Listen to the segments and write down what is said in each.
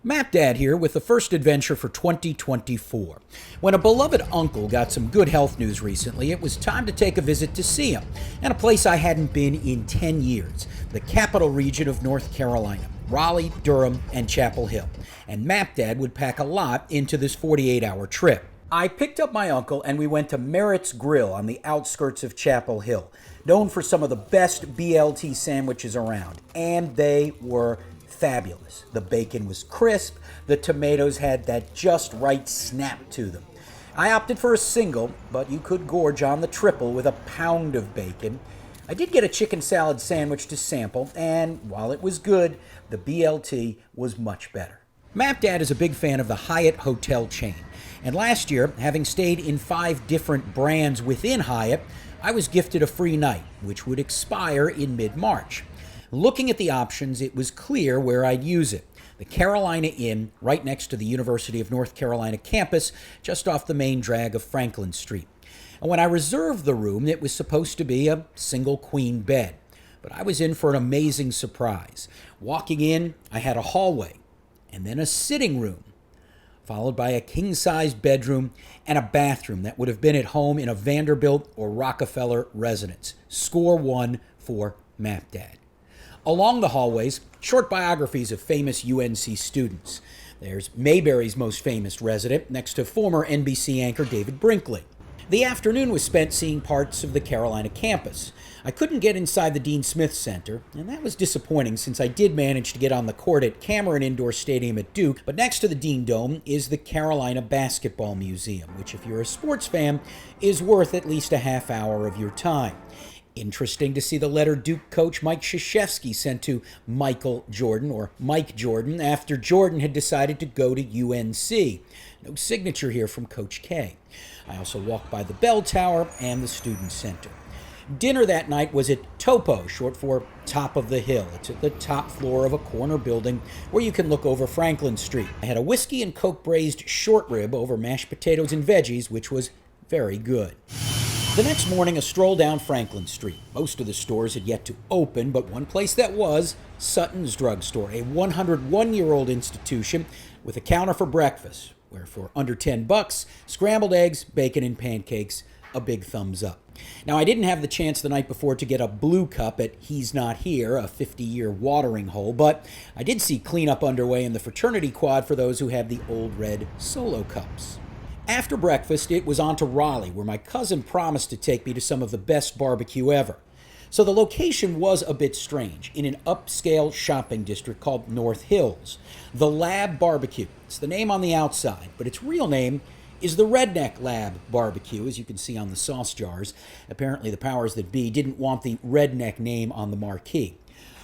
MapDad here with the first adventure for 2024. When a beloved uncle got some good health news recently, it was time to take a visit to see him, and a place I hadn't been in 10 years, the capital region of North Carolina, Raleigh, Durham, and Chapel Hill. And MapDad would pack a lot into this 48-hour trip. I picked up my uncle and we went to Merritt's Grill on the outskirts of Chapel Hill, known for some of the best BLT sandwiches around, and they were fabulous. The bacon was crisp, the tomatoes had that just right snap to them. I opted for a single, but you could gorge on the triple with a pound of bacon. I did get a chicken salad sandwich to sample, and while it was good, the BLT was much better. MapDad is a big fan of the Hyatt hotel chain, and last year, having stayed in 5 different brands within Hyatt, I was gifted a free night, which would expire in mid-March. Looking at the options, it was clear where I'd use it. The Carolina Inn, right next to the University of North Carolina campus, just off the main drag of Franklin Street. And when I reserved the room, it was supposed to be a single queen bed. But I was in for an amazing surprise. Walking in, I had a hallway, and then a sitting room, followed by a king-size bedroom and a bathroom that would have been at home in a Vanderbilt or Rockefeller residence. Score 1 for MapDad. Along the hallways, short biographies of famous UNC students. There's Mayberry's most famous resident, next to former NBC anchor David Brinkley. The afternoon was spent seeing parts of the Carolina campus. I couldn't get inside the Dean Smith Center, and that was disappointing since I did manage to get on the court at Cameron Indoor Stadium at Duke, but next to the Dean Dome is the Carolina Basketball Museum, which if you're a sports fan, is worth at least a half hour of your time. Interesting to see the letter Duke coach Mike Krzyzewski sent to Michael Jordan, or Mike Jordan, after Jordan had decided to go to UNC. No signature here from Coach K. I also walked by the bell tower and the student center. Dinner that night was at Topo, short for Top of the Hill. It's at the top floor of a corner building where you can look over Franklin Street. I had a whiskey and Coke braised short rib over mashed potatoes and veggies, which was very good. The next morning, a stroll down Franklin Street. Most of the stores had yet to open, but one place that was, Sutton's Drugstore, a 101-year-old institution with a counter for breakfast, where for under $10, scrambled eggs, bacon, and pancakes, a big thumbs up. Now, I didn't have the chance the night before to get a blue cup at He's Not Here, a 50-year watering hole, but I did see cleanup underway in the fraternity quad for those who have the old red solo cups. After breakfast, it was on to Raleigh, where my cousin promised to take me to some of the best barbecue ever. So the location was a bit strange, in an upscale shopping district called North Hills. The Lab Barbecue. It's the name on the outside, but its real name is the Redneck Lab Barbecue, as you can see on the sauce jars. Apparently the powers that be didn't want the redneck name on the marquee.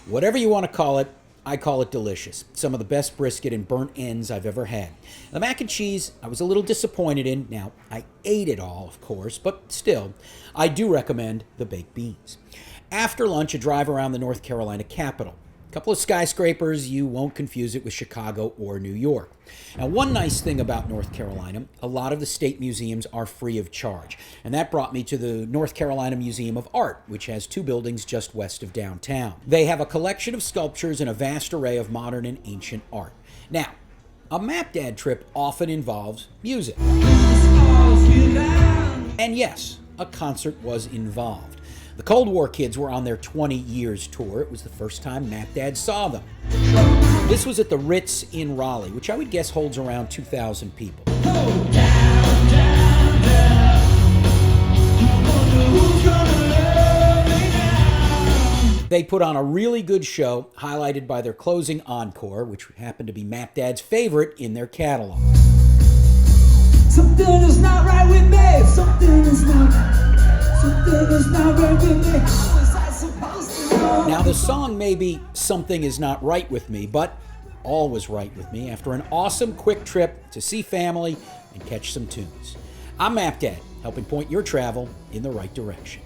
Whatever you want to call it, I call it delicious. Some of the best brisket and burnt ends I've ever had. The mac and cheese, I was a little disappointed in. Now, I ate it all, of course, but still, I do recommend the baked beans. After lunch, a drive around the North Carolina Capitol. A couple of skyscrapers, you won't confuse it with Chicago or New York. Now, one nice thing about North Carolina, a lot of the state museums are free of charge. And that brought me to the North Carolina Museum of Art, which has 2 buildings just west of downtown. They have a collection of sculptures and a vast array of modern and ancient art. Now, a MapDad trip often involves music. And yes, a concert was involved. The Cold War Kids were on their 20 years tour. It was the first time MapDad saw them. This was at the Ritz in Raleigh, which I would guess holds around 2,000 people. They put on a really good show, highlighted by their closing encore, which happened to be MapDad's favorite in their catalog. Something is not right with me. Something is not right with me. How was I supposed to know? Now, the song may be Something Is Not Right With Me, but all was right with me after an awesome quick trip to see family and catch some tunes. I'm MapDad, helping point your travel in the right direction.